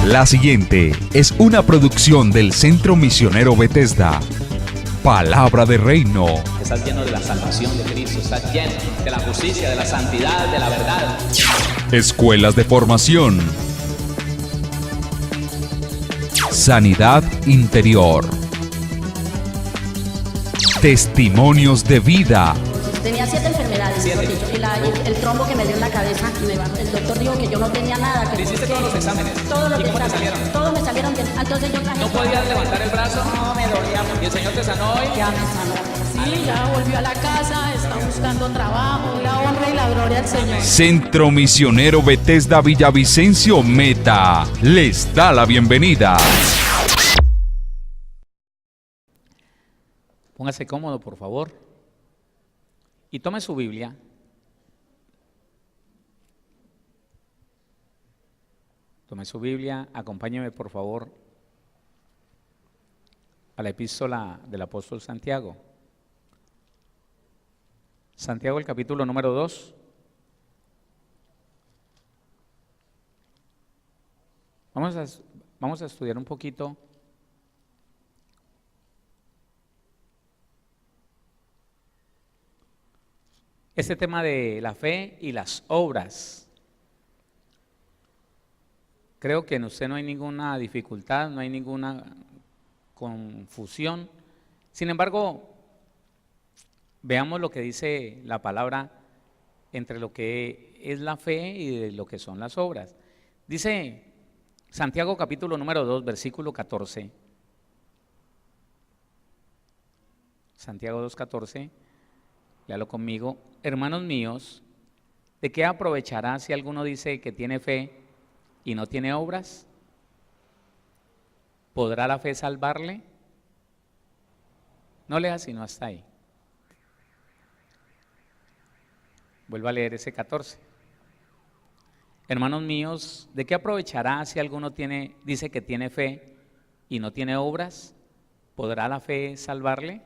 La siguiente es una producción del Centro Misionero Bethesda. Palabra de Reino. Estás lleno de la salvación de Cristo, estás lleno de la justicia, de la santidad, de la verdad. Escuelas de formación. Sanidad interior. Testimonios de vida. Tenía 7 enfermedades, y el trombo que me dio en la cabeza, el doctor dijo que yo no tenía nada. ¿Te hiciste todos los exámenes? Todos los ¿Y cómo te exámenes, salieron? todos me salieron bien. Entonces yo traje. ¿No podías levantar el brazo? No, me dolía mucho. ¿Y el Señor te sanó hoy? Ya me sanó. Sí, ya volvió a la casa, está buscando trabajo, la honra y la gloria al Señor. Centro Misionero Bethesda Villavicencio Meta les da la bienvenida. Póngase cómodo, por favor. Y tome su Biblia. Tome su Biblia, acompáñeme por favor a la epístola del apóstol Santiago. Santiago, el capítulo número 2. Vamos a estudiar un poquito este tema de la fe y las obras. Creo que en usted no hay ninguna dificultad, no hay ninguna confusión. Sin embargo, veamos lo que dice la palabra entre lo que es la fe y de lo que son las obras. Dice Santiago capítulo número 2, versículo 14. Santiago 2:14, léalo conmigo. Hermanos míos, ¿de qué aprovechará si alguno dice que tiene fe y no tiene obras? ¿Podrá la fe salvarle? No lea sino hasta ahí. Vuelvo a leer ese 14. Hermanos míos, ¿de qué aprovechará si alguno dice que tiene fe y no tiene obras? ¿Podrá la fe salvarle?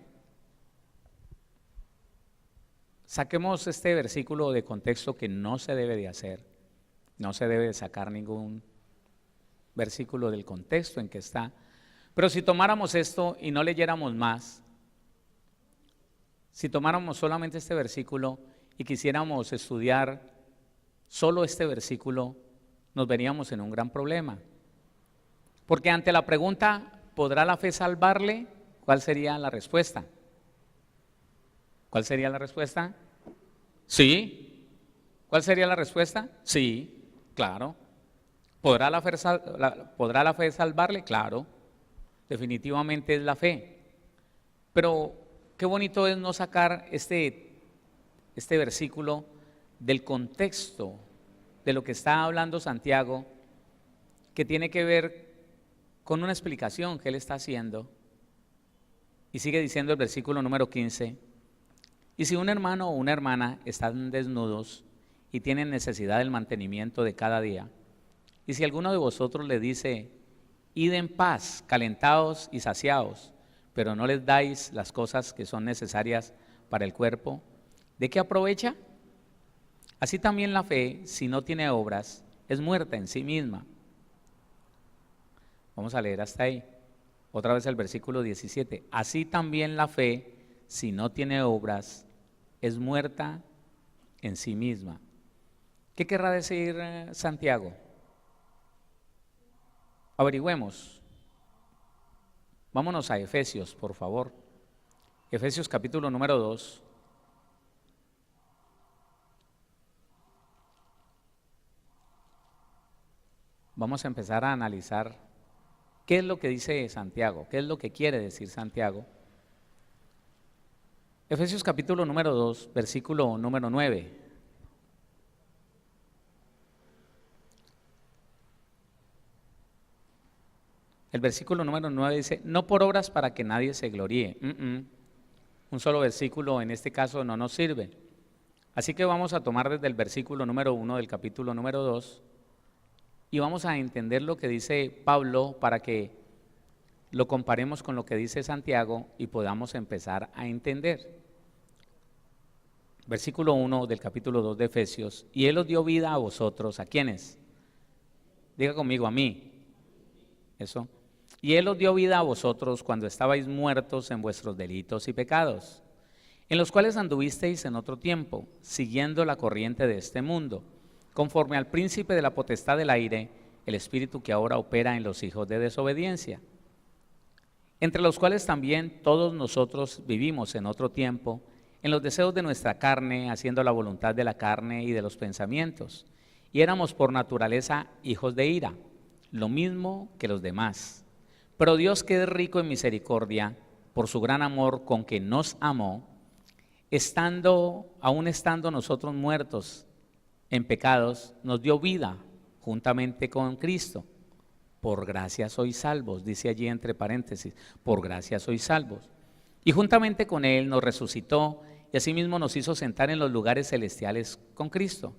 Saquemos este versículo de contexto que no se debe de hacer. No se debe de sacar ningún versículo del contexto en que está. Pero si tomáramos esto y no leyéramos más, si tomáramos solamente este versículo y quisiéramos estudiar solo este versículo, nos veríamos en un gran problema. Porque ante la pregunta, ¿podrá la fe salvarle? ¿Cuál sería la respuesta? ¿Cuál sería la respuesta? Sí. ¿Cuál sería la respuesta? Sí, claro. ¿Podrá la fe salvarle? Claro. Definitivamente es la fe. Pero qué bonito es no sacar este versículo del contexto de lo que está hablando Santiago, que tiene que ver con una explicación que él está haciendo. Y sigue diciendo el versículo número 15. Y si un hermano o una hermana están desnudos y tienen necesidad del mantenimiento de cada día, y si alguno de vosotros le dice, id en paz, calentados y saciados, pero no les dais las cosas que son necesarias para el cuerpo, ¿de qué aprovecha? Así también la fe, si no tiene obras, es muerta en sí misma. Vamos a leer hasta ahí. Otra vez el versículo 17. Así también la fe, si no tiene obras, es muerta en sí misma. ¿Qué querrá decir Santiago? Averigüemos. Vámonos a Efesios, por favor. Efesios capítulo número 2. Vamos a empezar a analizar qué es lo que dice Santiago, qué es lo que quiere decir Santiago. Efesios capítulo número 2, versículo número 9. El versículo número 9 dice, no por obras para que nadie se gloríe. Un solo versículo en este caso no nos sirve. Así que vamos a tomar desde el versículo número 1 del capítulo número 2 y vamos a entender lo que dice Pablo para que lo comparemos con lo que dice Santiago y podamos empezar a entender. Versículo 1 del capítulo 2 de Efesios, y Él os dio vida a vosotros, ¿a quiénes? Diga conmigo, a mí. Eso. Y Él os dio vida a vosotros cuando estabais muertos en vuestros delitos y pecados, en los cuales anduvisteis en otro tiempo, siguiendo la corriente de este mundo, conforme al príncipe de la potestad del aire, el espíritu que ahora opera en los hijos de desobediencia, entre los cuales también todos nosotros vivimos en otro tiempo, en los deseos de nuestra carne, haciendo la voluntad de la carne y de los pensamientos, y éramos por naturaleza hijos de ira, lo mismo que los demás. Pero Dios, que es rico en misericordia, por su gran amor con que nos amó, aún estando nosotros muertos en pecados, nos dio vida juntamente con Cristo. Por gracia sois salvos, dice allí entre paréntesis, por gracia sois salvos. Y juntamente con Él nos resucitó y asimismo nos hizo sentar en los lugares celestiales con Cristo,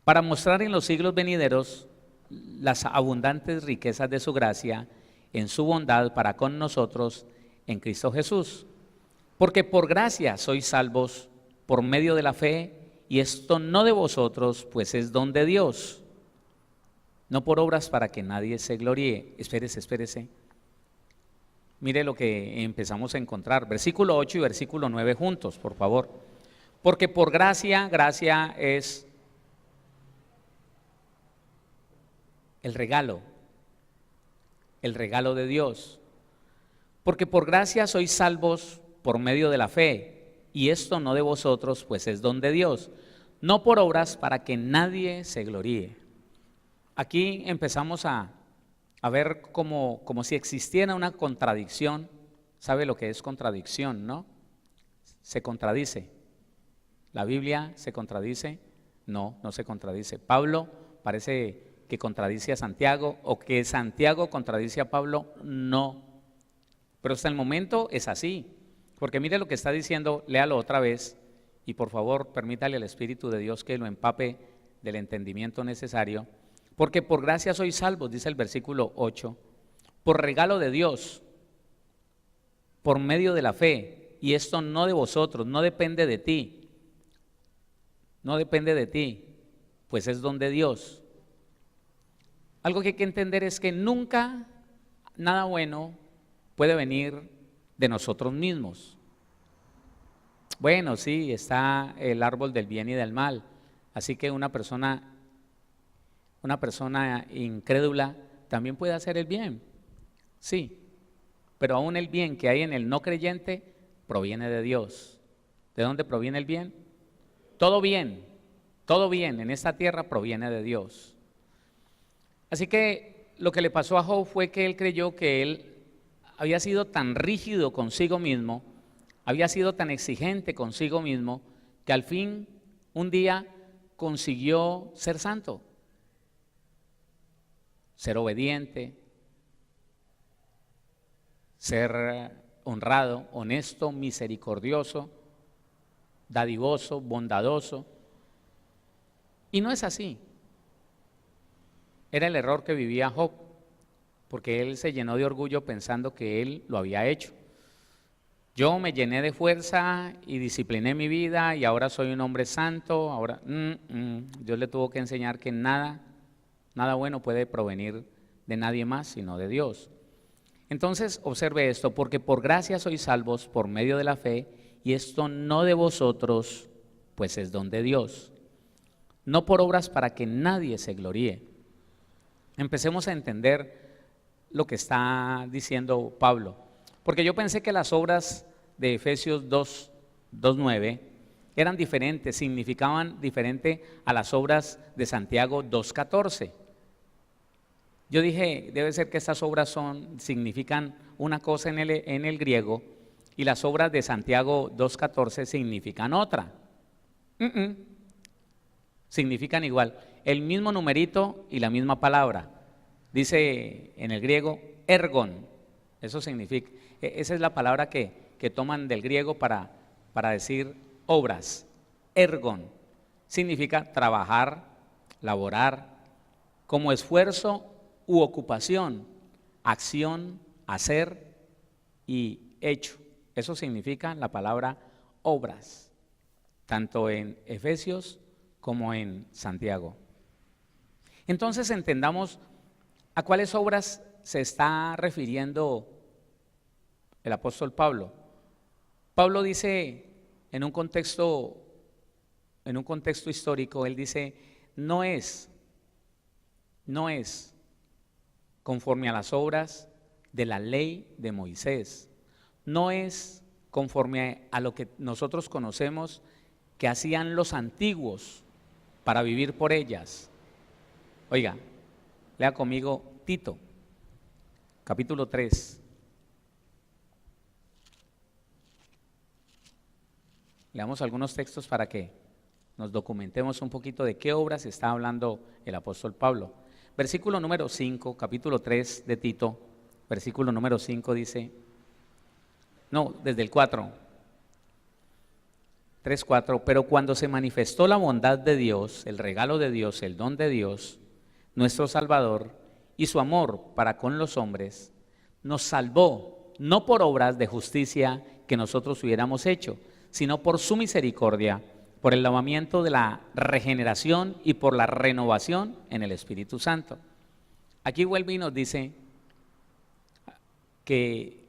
para mostrar en los siglos venideros las abundantes riquezas de su gracia en su bondad para con nosotros en Cristo Jesús. Porque por gracia sois salvos por medio de la fe, y esto no de vosotros, pues es don de Dios, no por obras para que nadie se gloríe. Espérese. Mire lo que empezamos a encontrar, versículo 8 y versículo 9 juntos, por favor. Porque por gracia es el regalo de Dios. Porque por gracia sois salvos por medio de la fe, y esto no de vosotros, pues es don de Dios, no por obras para que nadie se gloríe. Aquí empezamos a ver como si existiera una contradicción. ¿Sabe lo que es contradicción, no? Se contradice. ¿La Biblia se contradice? No, no se contradice. Pablo parece que contradice a Santiago, o que Santiago contradice a Pablo, no. Pero hasta el momento es así, porque mire lo que está diciendo, léalo otra vez, y por favor permítale al Espíritu de Dios que lo empape del entendimiento necesario. Porque por gracia sois salvos, dice el versículo 8, por regalo de Dios, por medio de la fe, y esto no de vosotros, no depende de ti, pues es don de Dios. Algo que hay que entender es que nunca nada bueno puede venir de nosotros mismos. Bueno, sí, está el árbol del bien y del mal, así que una persona incrédula también puede hacer el bien, sí, pero aún el bien que hay en el no creyente proviene de Dios. ¿De dónde proviene el bien? Todo bien en esta tierra proviene de Dios. Así que lo que le pasó a Job fue que él creyó que él había sido tan rígido consigo mismo, había sido tan exigente consigo mismo, que al fin un día consiguió ser santo, ser obediente, ser honrado, honesto, misericordioso, dadivoso, bondadoso. Y no es así. Era el error que vivía Job, porque él se llenó de orgullo pensando que él lo había hecho. Yo me llené de fuerza y discipliné mi vida y ahora soy un hombre santo. Ahora Dios le tuvo que enseñar que nada bueno puede provenir de nadie más sino de Dios. Entonces observe esto, porque por gracia sois salvos por medio de la fe, y esto no de vosotros, pues es don de Dios, no por obras para que nadie se gloríe. Empecemos a entender lo que está diciendo Pablo, porque yo pensé que las obras de Efesios 2:9 eran diferentes, significaban diferente a las obras de Santiago 2:14. Yo dije, debe ser que estas obras significan una cosa en el griego, y las obras de Santiago 2:14 significan otra. Significan igual, el mismo numerito y la misma palabra. Dice en el griego ergon, eso significa, esa es la palabra que toman del griego para decir obras. Ergon significa trabajar, laborar, como esfuerzo u ocupación, acción, hacer y hecho. Eso significa la palabra obras, tanto en Efesios como en Santiago. Entonces entendamos a cuáles obras se está refiriendo el apóstol Pablo? Pablo dice en un contexto histórico, él dice, no es conforme a las obras de la ley de Moisés, no es conforme a lo que nosotros conocemos que hacían los antiguos para vivir por ellas. Oiga, lea conmigo Tito, capítulo 3. Leamos algunos textos para que nos documentemos un poquito de qué obras está hablando el apóstol Pablo. Versículo número 5, capítulo 3 de Tito, versículo número 5 dice, no, desde el 4, 3:4, pero cuando se manifestó la bondad de Dios, el regalo de Dios, el don de Dios, nuestro Salvador, y su amor para con los hombres, nos salvó, no por obras de justicia que nosotros hubiéramos hecho, sino por su misericordia, por el lavamiento de la regeneración y por la renovación en el Espíritu Santo. Aquí vuelve y nos dice que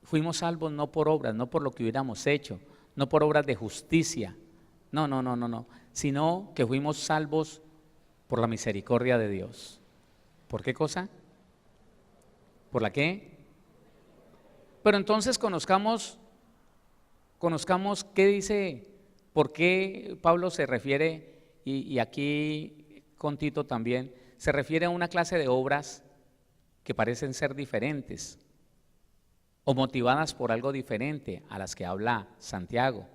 fuimos salvos no por obras, no por lo que hubiéramos hecho, no por obras de justicia, no, sino que fuimos salvos por la misericordia de Dios. ¿Por qué cosa? ¿Por la qué? Pero entonces conozcamos qué dice, por qué Pablo se refiere, y aquí con Tito también, se refiere a una clase de obras que parecen ser diferentes o motivadas por algo diferente a las que habla Santiago.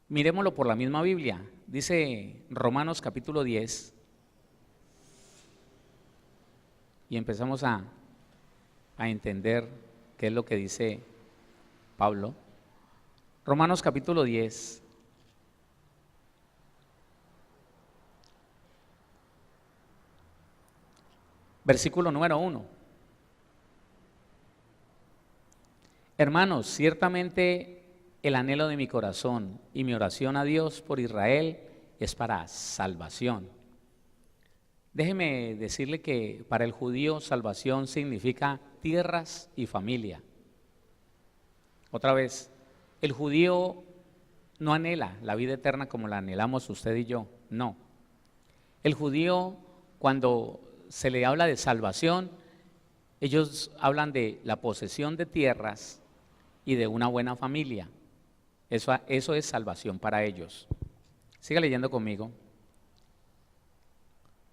Mirémoslo por la misma Biblia, dice Romanos capítulo 10, y empezamos a entender qué es lo que dice Pablo. Romanos capítulo 10, versículo número 1. Hermanos, ciertamente el anhelo de mi corazón y mi oración a Dios por Israel es para salvación. Déjeme decirle que para el judío salvación significa tierras y familia. Otra vez, el judío no anhela la vida eterna como la anhelamos usted y yo, no. El judío, cuando se le habla de salvación, ellos hablan de la posesión de tierras y de una buena familia. Eso es salvación para ellos. Siga leyendo conmigo.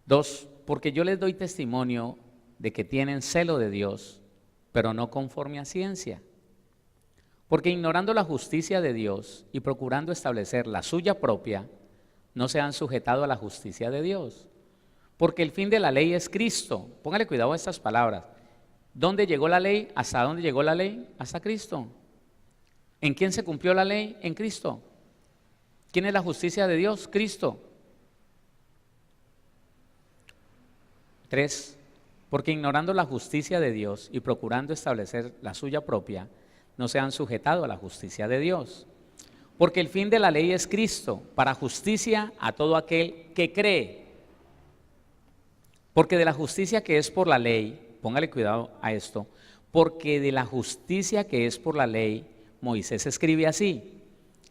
2, porque yo les doy testimonio de que tienen celo de Dios, pero no conforme a ciencia. Porque ignorando la justicia de Dios y procurando establecer la suya propia, no se han sujetado a la justicia de Dios. Porque el fin de la ley es Cristo. Póngale cuidado a estas palabras. ¿Dónde llegó la ley? ¿Hasta dónde llegó la ley? Hasta Cristo. ¿En quién se cumplió la ley? En Cristo. ¿Quién es la justicia de Dios? Cristo. 3, porque ignorando la justicia de Dios y procurando establecer la suya propia, no se han sujetado a la justicia de Dios. Porque el fin de la ley es Cristo, para justicia a todo aquel que cree. Porque de la justicia que es por la ley, póngale cuidado a esto, porque de la justicia que es por la ley, Moisés escribe así: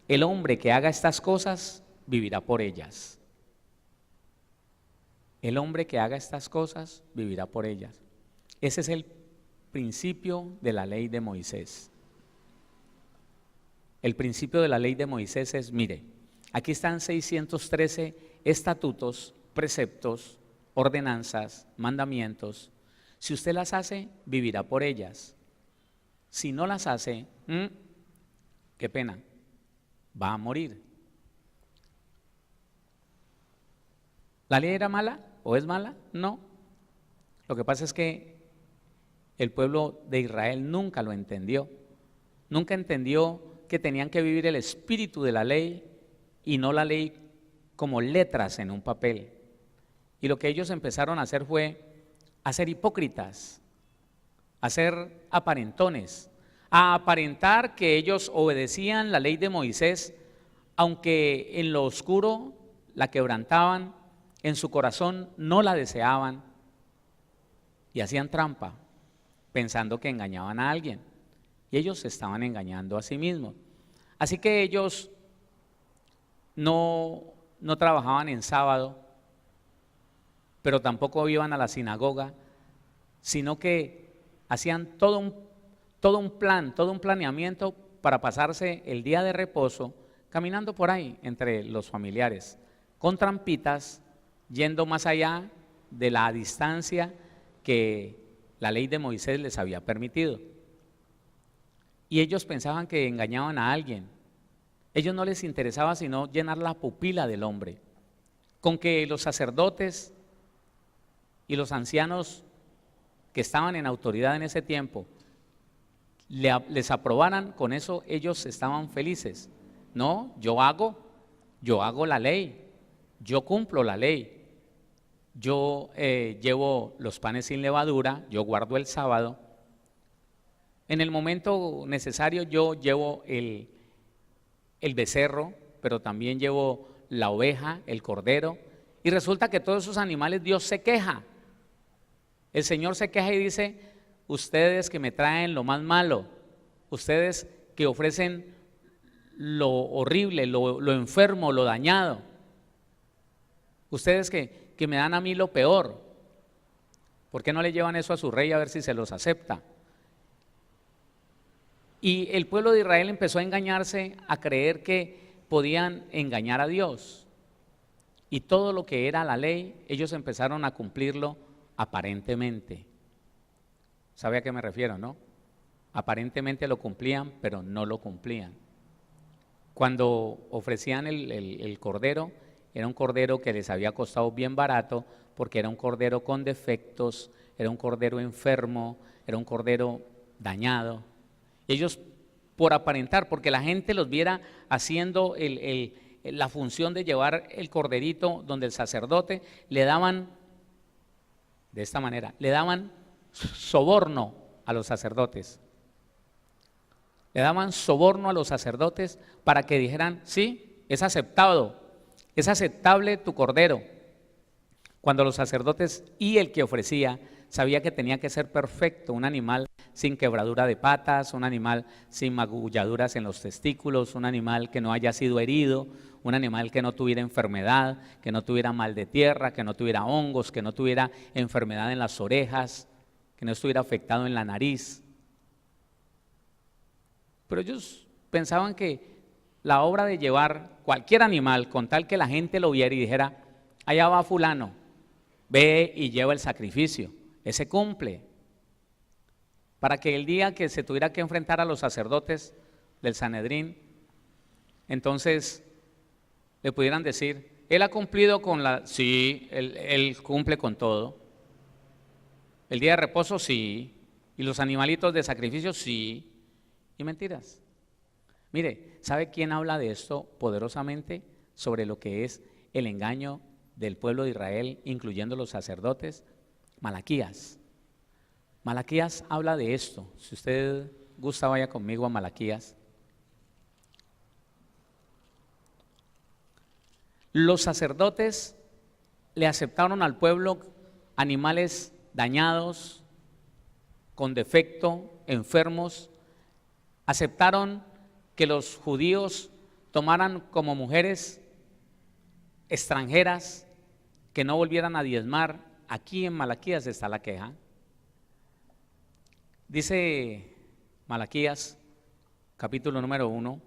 el hombre que haga estas cosas vivirá por ellas. El hombre que haga estas cosas vivirá por ellas. Ese es el principio de la ley de Moisés. El principio de la ley de Moisés es, mire, aquí están 613 estatutos, preceptos, ordenanzas, mandamientos. Si usted las hace, vivirá por ellas. Si no las hace, qué pena, va a morir. ¿La ley era mala o es mala? No. Lo que pasa es que el pueblo de Israel nunca lo entendió. Nunca entendió que tenían que vivir el espíritu de la ley y no la ley como letras en un papel. Y lo que ellos empezaron a hacer fue a ser hipócritas, a ser aparentones, a aparentar que ellos obedecían la ley de Moisés, aunque en lo oscuro la quebrantaban, en su corazón no la deseaban. y hacían trampa, pensando que engañaban a alguien. Y ellos se estaban engañando a sí mismos. Así que ellos no trabajaban en sábado, pero tampoco iban a la sinagoga, sino que hacían todo un plan, todo un planeamiento para pasarse el día de reposo caminando por ahí entre los familiares, con trampitas, yendo más allá de la distancia que la ley de Moisés les había permitido. Y ellos pensaban que engañaban a alguien. Ellos no les interesaba sino llenar la pupila del hombre, con que los sacerdotes y los ancianos que estaban en autoridad en ese tiempo les aprobaran, con eso ellos estaban felices. No, yo hago la ley, yo cumplo la ley, yo llevo los panes sin levadura, yo guardo el sábado. En el momento necesario yo llevo el becerro, pero también llevo la oveja, el cordero, y resulta que todos esos animales Dios se queja. El Señor se queja y dice: ustedes que me traen lo más malo, ustedes que ofrecen lo horrible, lo enfermo, lo dañado, ustedes que me dan a mí lo peor, ¿por qué no le llevan eso a su rey a ver si se los acepta? Y el pueblo de Israel empezó a engañarse, a creer que podían engañar a Dios, y todo lo que era la ley, ellos empezaron a cumplirlo aparentemente. ¿Sabe a qué me refiero, no? Aparentemente lo cumplían, pero no lo cumplían. Cuando ofrecían el cordero, era un cordero que les había costado bien barato, porque era un cordero con defectos, era un cordero enfermo, era un cordero dañado. Ellos, por aparentar, porque la gente los viera haciendo la función de llevar el corderito donde el sacerdote, le daban, de esta manera, le daban soborno a los sacerdotes. Le daban soborno a los sacerdotes para que dijeran: sí, es aceptado, es aceptable tu cordero. Cuando los sacerdotes y el que ofrecía sabía que tenía que ser perfecto, un animal sin quebradura de patas, un animal sin magulladuras en los testículos, un animal que no haya sido herido, un animal que no tuviera enfermedad, que no tuviera mal de tierra, que no tuviera hongos, que no tuviera enfermedad en las orejas, que no estuviera afectado en la nariz. Pero ellos pensaban que la obra de llevar cualquier animal, con tal que la gente lo viera y dijera: allá va fulano, ve y lleva el sacrificio, ese cumple, para que el día que se tuviera que enfrentar a los sacerdotes del Sanedrín, entonces le pudieran decir: él ha cumplido con la... Sí, él cumple con todo. El día de reposo, sí. Y los animalitos de sacrificio, sí. Y mentiras. Mire, ¿sabe quién habla de esto poderosamente sobre lo que es el engaño del pueblo de Israel, incluyendo los sacerdotes? Malaquías. Malaquías habla de esto. Si usted gusta, vaya conmigo a Malaquías. Los sacerdotes le aceptaron al pueblo animales dañados, con defecto, enfermos. Aceptaron que los judíos tomaran como mujeres extranjeras, que no volvieran a diezmar. Aquí en Malaquías está la queja. Dice Malaquías, capítulo número 1,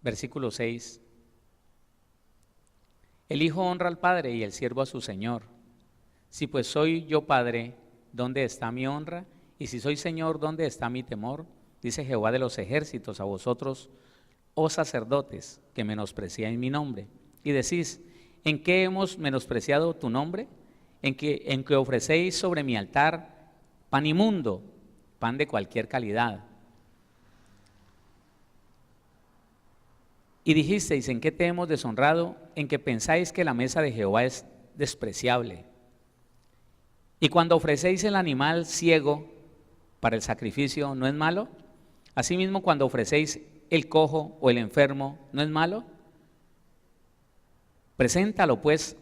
versículo 6. El hijo honra al padre y el siervo a su señor. Si pues soy yo padre, ¿dónde está mi honra? Y si soy señor, ¿dónde está mi temor? Dice Jehová de los ejércitos a vosotros, oh sacerdotes, que menospreciáis mi nombre. Y decís: ¿en qué hemos menospreciado tu nombre? En que ofrecéis sobre mi altar pan inmundo, pan de cualquier calidad. Y dijisteis: ¿en qué te hemos deshonrado? En que pensáis que la mesa de Jehová es despreciable. Y cuando ofrecéis el animal ciego para el sacrificio, ¿no es malo? Asimismo, cuando ofrecéis el cojo o el enfermo, ¿no es malo? Preséntalo pues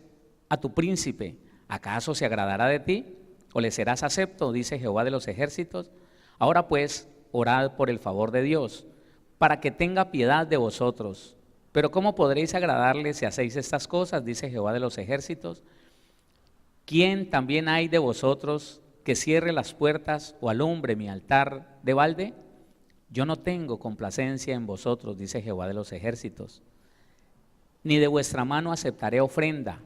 a tu príncipe, ¿Acaso se agradará de ti o le serás acepto? Dice Jehová de los ejércitos. Ahora pues, orad por el favor de Dios, para que tenga piedad de vosotros. Pero ¿cómo podréis agradarle si hacéis estas cosas? Dice Jehová de los ejércitos. ¿Quién también hay de vosotros que cierre las puertas o alumbre mi altar de balde? Yo no tengo complacencia en vosotros, dice Jehová de los ejércitos. Ni de vuestra mano aceptaré ofrenda,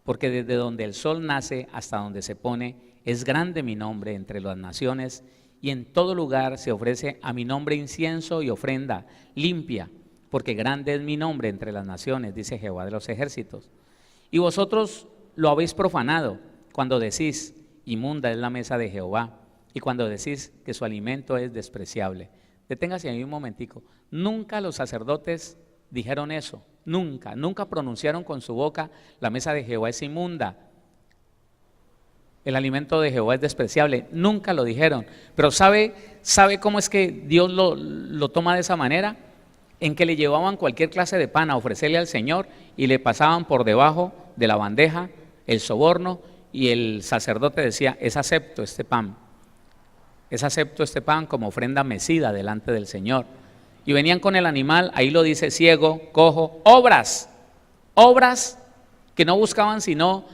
porque desde donde el sol nace hasta donde se pone, es grande mi nombre entre las naciones, y en todo lugar se ofrece a mi nombre incienso y ofrenda limpia, porque grande es mi nombre entre las naciones, dice Jehová de los ejércitos. Y vosotros lo habéis profanado cuando decís, inmunda es la mesa de Jehová, y cuando decís que su alimento es despreciable. Deténgase ahí un momentico. Nunca los sacerdotes dijeron eso, nunca pronunciaron con su boca, la mesa de Jehová es inmunda, el alimento de Jehová es despreciable, nunca lo dijeron. Pero ¿sabe cómo es que Dios lo toma de esa manera? En que le llevaban cualquier clase de pan a ofrecerle al Señor y le pasaban por debajo de la bandeja el soborno, y el sacerdote decía, es acepto este pan como ofrenda mecida delante del Señor. Y venían con el animal, ahí lo dice, ciego, cojo, obras que no buscaban sino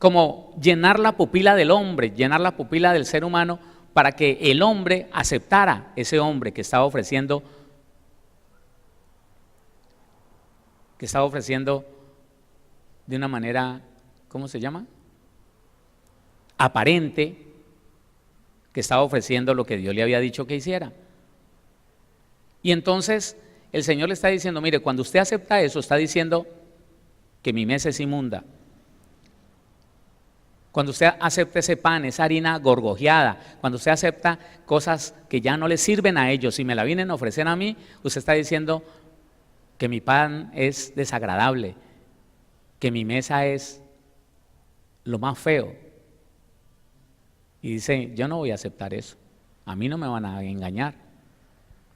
como llenar la pupila del hombre, llenar la pupila del ser humano, para que el hombre aceptara ese hombre que estaba ofreciendo de una manera, ¿cómo se llama? Aparente, que estaba ofreciendo lo que Dios le había dicho que hiciera. Y entonces el Señor le está diciendo, mire, cuando usted acepta eso, está diciendo que mi mesa es inmunda. Cuando usted acepta ese pan, esa harina gorgojeada, cuando usted acepta cosas que ya no le sirven a ellos y me la vienen a ofrecer a mí, usted está diciendo que mi pan es desagradable, que mi mesa es lo más feo. Y dice, yo no voy a aceptar eso, a mí no me van a engañar.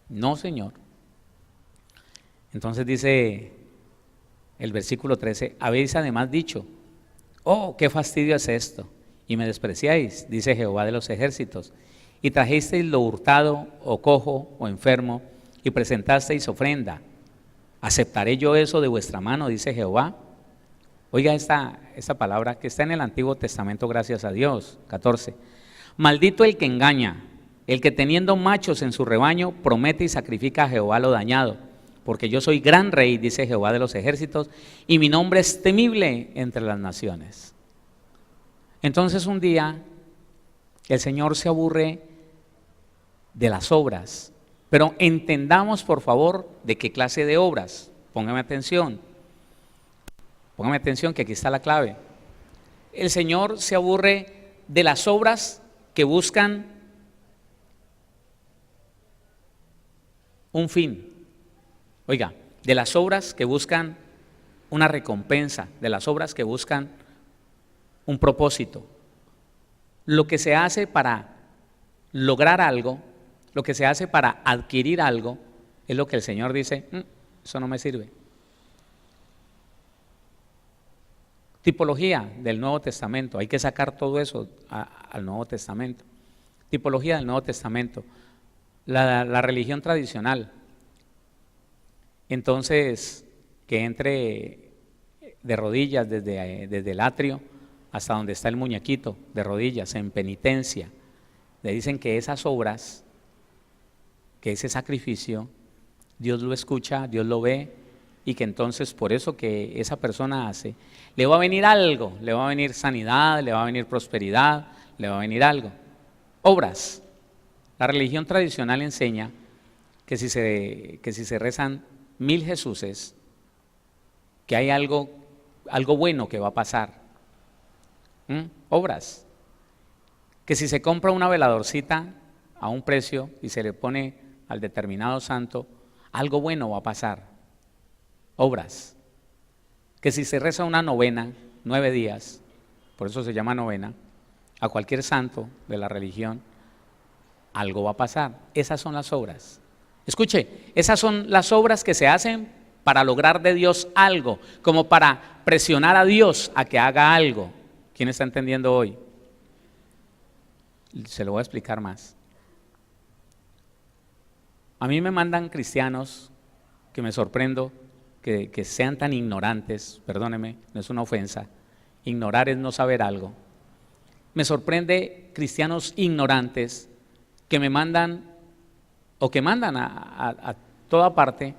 No, Señor. Entonces dice el versículo 13, habéis además dicho, oh, qué fastidio es esto, y me despreciáis, dice Jehová de los ejércitos, y trajisteis lo hurtado, o cojo, o enfermo, y presentasteis ofrenda. ¿Aceptaré yo eso de vuestra mano? Dice Jehová. Oiga esta palabra que está en el Antiguo Testamento, gracias a Dios. 14. Maldito el que engaña, el que teniendo machos en su rebaño promete y sacrifica a Jehová lo dañado, porque yo soy gran rey, dice Jehová de los ejércitos, y mi nombre es temible entre las naciones. Entonces un día el Señor se aburre de las obras, pero entendamos por favor de qué clase de obras. Póngame atención que aquí está la clave. El Señor se aburre de las obras que buscan un fin. Oiga, de las obras que buscan una recompensa, de las obras que buscan un propósito. Lo que se hace para lograr algo, lo que se hace para adquirir algo, es lo que el Señor dice, eso no me sirve. Tipología del Nuevo Testamento, hay que sacar todo eso al Nuevo Testamento. Tipología del Nuevo Testamento, la religión tradicional. Entonces, que entre de rodillas desde el atrio hasta donde está el muñequito, de rodillas, en penitencia. Le dicen que esas obras, que ese sacrificio, Dios lo escucha, Dios lo ve, y que entonces por eso que esa persona hace, le va a venir algo, le va a venir sanidad, le va a venir prosperidad, le va a venir algo. Obras. La religión tradicional enseña que si se rezan 1000 Jesuses, que hay algo bueno que va a pasar. Obras. Que si se compra una veladorcita a un precio y se le pone al determinado santo, algo bueno va a pasar. Obras. Que si se reza una novena, 9 días, por eso se llama novena, a cualquier santo de la religión, algo va a pasar. Esas son las obras. Escuche, esas son las obras que se hacen para lograr de Dios algo, como para presionar a Dios a que haga algo. ¿Quién está entendiendo hoy? Se lo voy a explicar más. A mí me mandan cristianos que me sorprendo que sean tan ignorantes, perdóneme, no es una ofensa, ignorar es no saber algo. Me sorprende cristianos ignorantes que me mandan o que mandan a toda parte,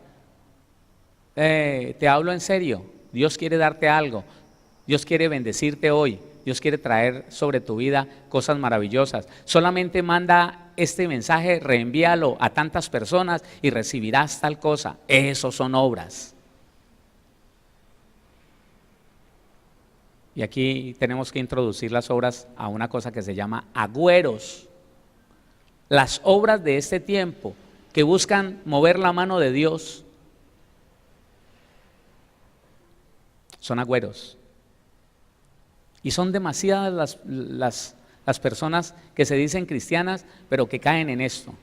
te hablo en serio, Dios quiere darte algo, Dios quiere bendecirte hoy, Dios quiere traer sobre tu vida cosas maravillosas. Solamente manda este mensaje, reenvíalo a tantas personas y recibirás tal cosa. Eso son obras. Y aquí tenemos que introducir las obras a una cosa que se llama agüeros. Las obras de este tiempo que buscan mover la mano de Dios son agüeros. Y son demasiadas las personas que se dicen cristianas, pero que caen en esto.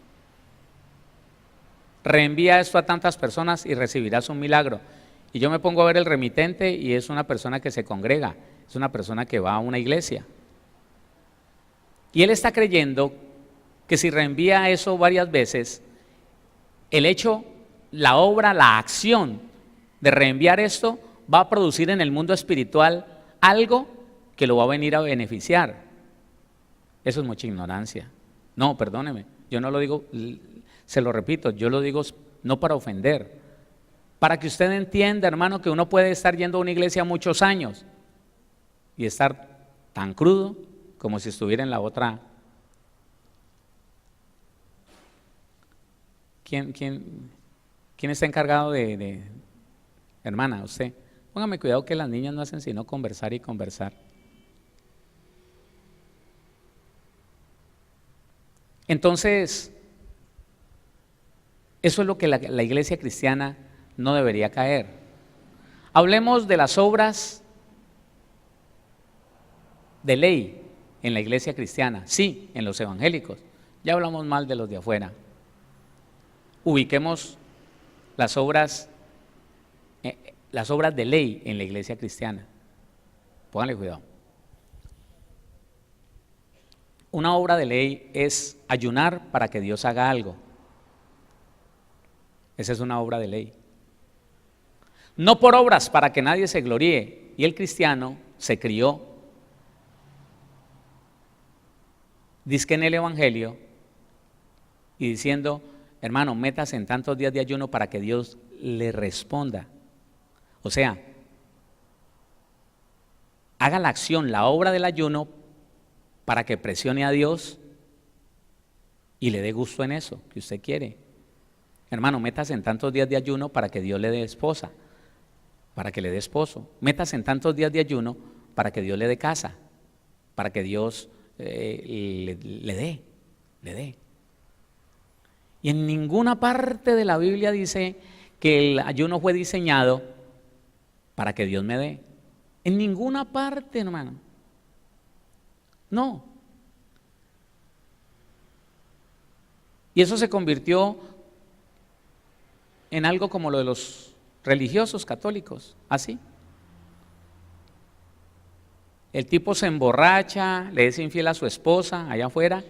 Reenvía esto a tantas personas y recibirás un milagro. Y yo me pongo a ver el remitente y es una persona que se congrega, es una persona que va a una iglesia. Y él está creyendo que si reenvía eso varias veces, el hecho, la obra, la acción de reenviar esto va a producir en el mundo espiritual algo que lo va a venir a beneficiar. Eso es mucha ignorancia. No, perdóneme, yo no lo digo, se lo repito, yo lo digo no para ofender, para que usted entienda, hermano, que uno puede estar yendo a una iglesia muchos años y estar tan crudo como si estuviera en la otra. ¿Quién está encargado de hermana, usted? Póngame cuidado que las niñas no hacen sino conversar y conversar. Entonces, eso es lo que la iglesia cristiana no debería caer. Hablemos de las obras de ley en la iglesia cristiana, sí, en los evangélicos. Ya hablamos mal de los de afuera. Ubiquemos las obras de ley en la iglesia cristiana. Pónganle cuidado. Una obra de ley es ayunar para que Dios haga algo. Esa es una obra de ley. No por obras para que nadie se gloríe. Y el cristiano se crió, dizque en el evangelio, y diciendo, hermano, métase en tantos días de ayuno para que Dios le responda. O sea, haga la acción, la obra del ayuno para que presione a Dios y le dé gusto en eso que usted quiere. Hermano, métase en tantos días de ayuno para que Dios le dé esposa, para que le dé esposo. Métase en tantos días de ayuno para que Dios le dé casa, para que Dios le dé. Y en ninguna parte de la Biblia dice que el ayuno fue diseñado para que Dios me dé. En ninguna parte, hermano. No. Y eso se convirtió en algo como lo de los religiosos católicos, así. El tipo se emborracha, le es infiel a su esposa allá afuera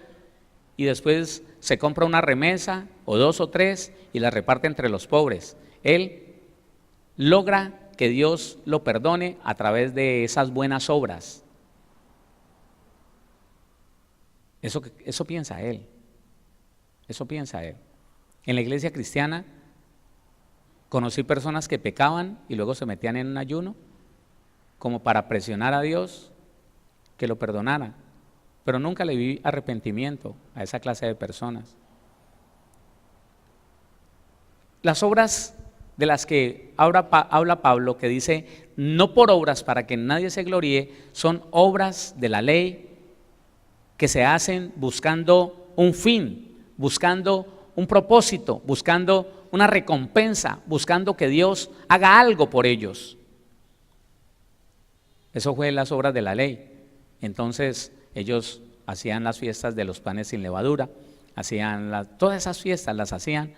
y después se compra una remesa o 2 o 3 y la reparte entre los pobres. Él logra que Dios lo perdone a través de esas buenas obras. Eso piensa él. Eso piensa él. En la iglesia cristiana conocí personas que pecaban y luego se metían en un ayuno como para presionar a Dios que lo perdonara, pero nunca le vi arrepentimiento a esa clase de personas. Las obras de las que habla Pablo, que dice no por obras para que nadie se gloríe, son obras de la ley que se hacen buscando un fin, buscando un propósito, buscando una recompensa, buscando que Dios haga algo por ellos. Eso fue las obras de la ley. Entonces ellos hacían las fiestas de los panes sin levadura, todas esas fiestas las hacían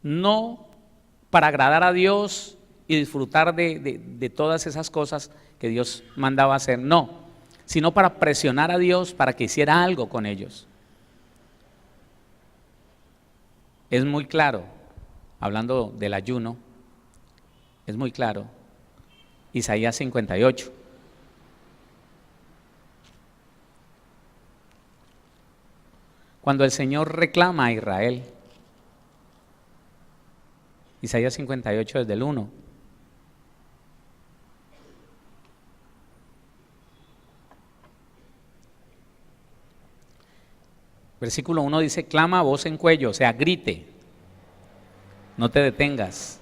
no para agradar a Dios y disfrutar de todas esas cosas que Dios mandaba hacer, no, sino para presionar a Dios para que hiciera algo con ellos. Es muy claro, hablando del ayuno, es muy claro, Isaías 58. Cuando el Señor reclama a Israel, Isaías 58 desde el 1. Versículo 1 dice, clama a voz en cuello, o sea, grite, no te detengas.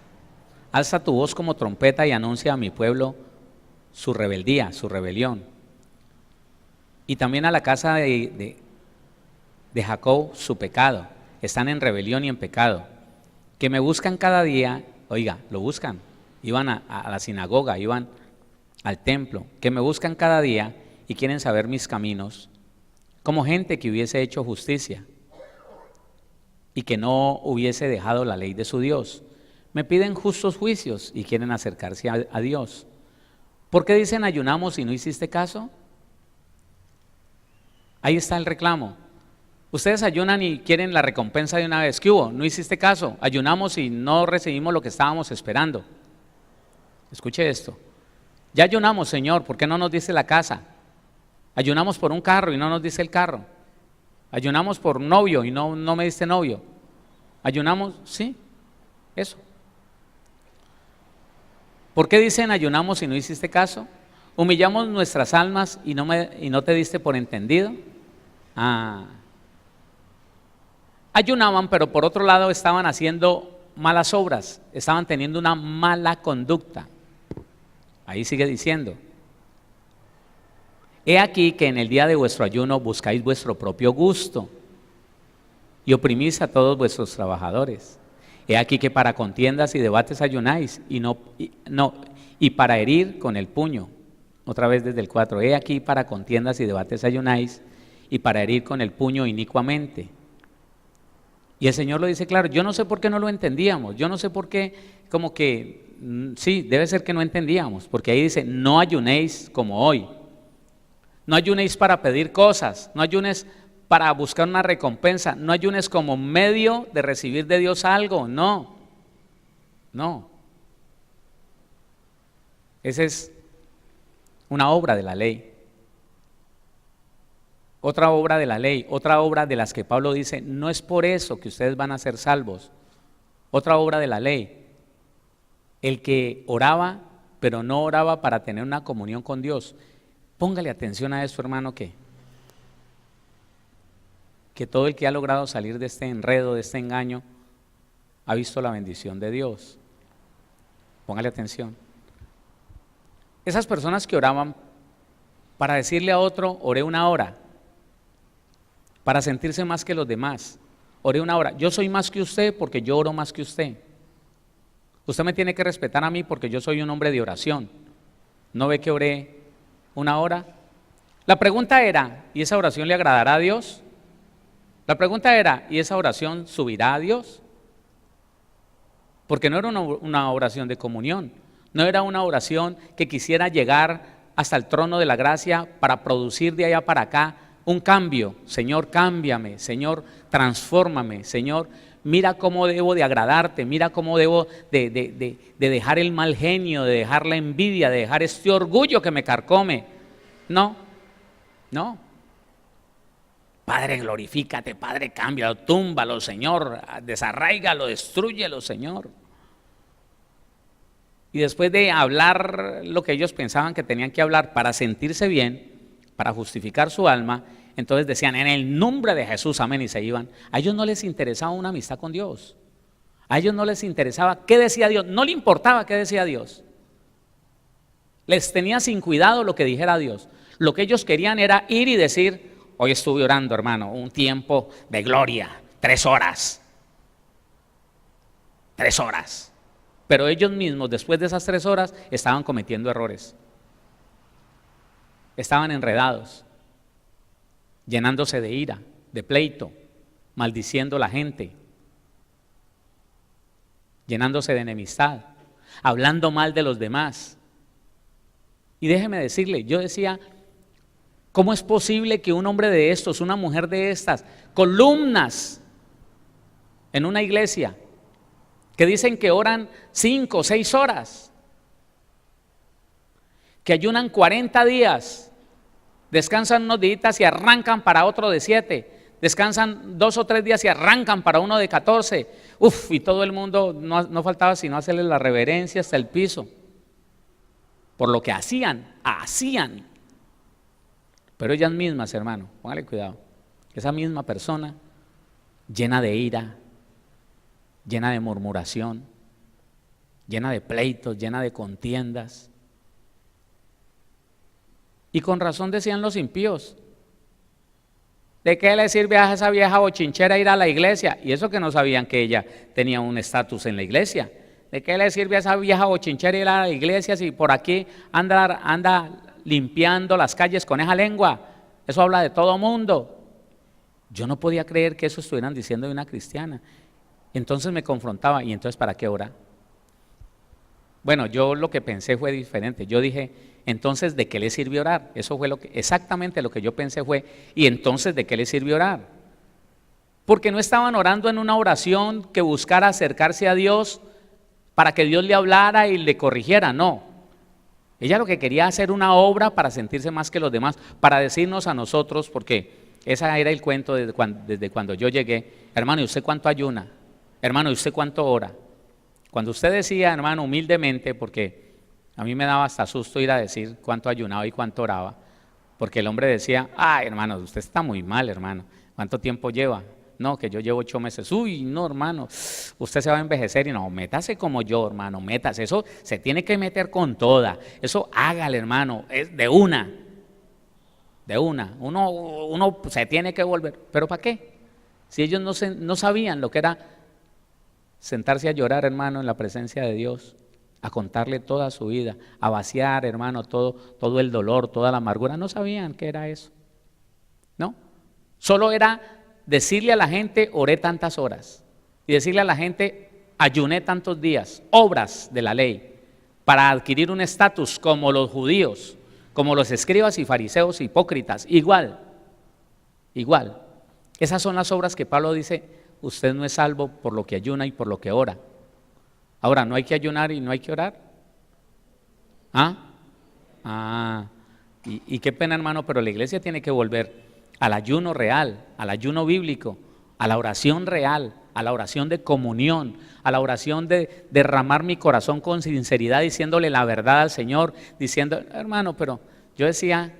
Alza tu voz como trompeta y anuncia a mi pueblo su rebeldía, su rebelión. Y también a la casa de Jacob su pecado. Están en rebelión y en pecado. Que me buscan cada día, oiga, lo buscan. Iban a la sinagoga, iban al templo. Que me buscan cada día y quieren saber mis caminos. Como gente que hubiese hecho justicia y que no hubiese dejado la ley de su Dios. Me piden justos juicios y quieren acercarse a Dios. ¿Por qué dicen ayunamos y no hiciste caso? Ahí está el reclamo. Ustedes ayunan y quieren la recompensa de una vez. ¿Qué hubo? No hiciste caso. Ayunamos y no recibimos lo que estábamos esperando. Escuche esto. Ya ayunamos, Señor, ¿por qué no nos dice la casa? Ayunamos por un carro y no nos dice el carro. Ayunamos por un novio y no me diste novio. Ayunamos, sí, eso. ¿Por qué dicen ayunamos y no hiciste caso? Humillamos nuestras almas y no te diste por entendido. Ayunaban, pero por otro lado estaban haciendo malas obras, estaban teniendo una mala conducta. Ahí sigue diciendo. He aquí que en el día de vuestro ayuno buscáis vuestro propio gusto y oprimís a todos vuestros trabajadores. He aquí que para contiendas y debates ayunáis y para herir con el puño. Otra vez desde el 4. He aquí para contiendas y debates ayunáis y para herir con el puño inicuamente. Y el Señor lo dice claro. Yo no sé por qué no lo entendíamos. Yo no sé por qué, como que, sí, debe ser que no entendíamos. Porque ahí dice, no ayunéis como hoy. No ayunéis para pedir cosas, no ayunes para buscar una recompensa, no ayunes como medio de recibir de Dios algo, no. Esa es una obra de la ley. Otra obra de la ley, otra obra de las que Pablo dice, no es por eso que ustedes van a ser salvos. Otra obra de la ley, el que oraba, pero no oraba para tener una comunión con Dios. Póngale atención a eso, hermano, que todo el que ha logrado salir de este enredo, de este engaño, ha visto la bendición de Dios. Póngale atención. Esas personas que oraban para decirle a otro, oré una hora, para sentirse más que los demás, oré una hora. Yo soy más que usted porque yo oro más que usted. Usted me tiene que respetar a mí porque yo soy un hombre de oración. ¿No ve que oré una hora? La pregunta era, ¿y esa oración le agradará a Dios? La pregunta era, ¿y esa oración subirá a Dios? Porque no era una oración de comunión, no era una oración que quisiera llegar hasta el trono de la gracia para producir de allá para acá un cambio. Señor, cámbiame, Señor, transfórmame, Señor, mira cómo debo de agradarte, mira cómo debo de dejar el mal genio, de dejar la envidia, de dejar este orgullo que me carcome. No. Padre, glorifícate, Padre, cámbialo, túmbalo, Señor, desarráigalo, destrúyelo, Señor. Y después de hablar lo que ellos pensaban que tenían que hablar para sentirse bien, para justificar su alma, entonces decían, en el nombre de Jesús, amén, y se iban. A ellos no les interesaba una amistad con Dios. A ellos no les interesaba qué decía Dios, no le importaba qué decía Dios. Les tenía sin cuidado lo que dijera Dios. Lo que ellos querían era ir y decir, hoy estuve orando, hermano, un tiempo de gloria, 3 horas. 3 horas. Pero ellos mismos, después de esas 3 horas, estaban cometiendo errores. Estaban enredados, llenándose de ira, de pleito, maldiciendo a la gente, llenándose de enemistad. hablando mal de los demás. Y déjeme decirle, yo decía, ¿cómo es posible que un hombre de estos, una mujer de estas, columnas en una iglesia, que dicen que oran 5 o 6 horas, que ayunan 40 días, descansan unos días y arrancan para otro de 7, descansan 2 o 3 días y arrancan para uno de 14, y todo el mundo, no faltaba sino hacerle la reverencia hasta el piso, por lo que hacían, pero ellas mismas, hermano, póngale cuidado, esa misma persona llena de ira, llena de murmuración, llena de pleitos, llena de contiendas. Y con razón decían los impíos, ¿de qué le sirve a esa vieja bochinchera ir a la iglesia? Y eso que no sabían que ella tenía un estatus en la iglesia. ¿De qué le sirve a esa vieja bochinchera ir a la iglesia si por aquí anda limpiando las calles con esa lengua? Eso habla de todo mundo. Yo no podía creer que eso estuvieran diciendo de una cristiana. Entonces me confrontaba, ¿y entonces para qué orar? Bueno, yo lo que pensé fue diferente. Yo dije, entonces, ¿de qué le sirve orar? Eso fue exactamente lo que yo pensé fue, ¿y entonces de qué le sirve orar? Porque no estaban orando en una oración que buscara acercarse a Dios para que Dios le hablara y le corrigiera, no. Ella lo que quería hacer una obra para sentirse más que los demás, para decirnos a nosotros, porque ese era el cuento desde cuando yo llegué, hermano, ¿y usted cuánto ayuna? Hermano, ¿y usted cuánto ora? Cuando usted decía, hermano, humildemente, porque a mí me daba hasta susto ir a decir cuánto ayunaba y cuánto oraba, porque el hombre decía, ay, hermano, usted está muy mal, hermano, ¿cuánto tiempo lleva? No, que yo llevo 8 meses. Uy, no, hermano, usted se va a envejecer. Y no, métase como yo, hermano, métase. Eso se tiene que meter con toda. Eso hágale, hermano, es de una. Uno se tiene que volver. ¿Pero para qué? Si ellos no sabían lo que era sentarse a llorar, hermano, en la presencia de Dios, a contarle toda su vida, a vaciar, hermano, todo el dolor, toda la amargura. No sabían qué era eso. ¿No? Solo era decirle a la gente, oré tantas horas, y decirle a la gente, ayuné tantos días, obras de la ley, para adquirir un estatus como los judíos, como los escribas y fariseos hipócritas, igual. Esas son las obras que Pablo dice, usted no es salvo por lo que ayuna y por lo que ora. Ahora, ¿no hay que ayunar y no hay que orar? Y qué pena, hermano, pero la iglesia tiene que volver al ayuno real, al ayuno bíblico, a la oración real, a la oración de comunión, a la oración de derramar mi corazón con sinceridad, diciéndole la verdad al Señor, diciendo, hermano, pero yo decía,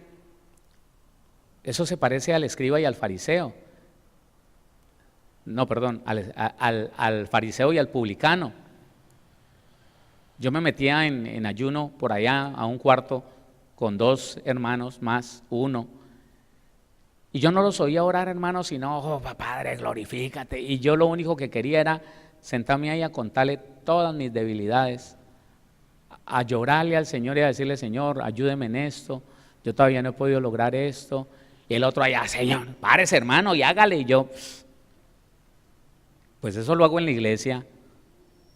eso se parece al escriba y al fariseo. No, perdón, al fariseo y al publicano. Yo me metía en ayuno por allá a un cuarto con 2 hermanos más, uno. Y yo no los oía orar, hermano, sino, oh, Padre, glorifícate. Y yo lo único que quería era sentarme ahí a contarle todas mis debilidades, a llorarle al Señor y a decirle, Señor, ayúdeme en esto, yo todavía no he podido lograr esto. Y el otro allá, Señor, párese, hermano, y hágale. Y yo, pues eso lo hago en la iglesia.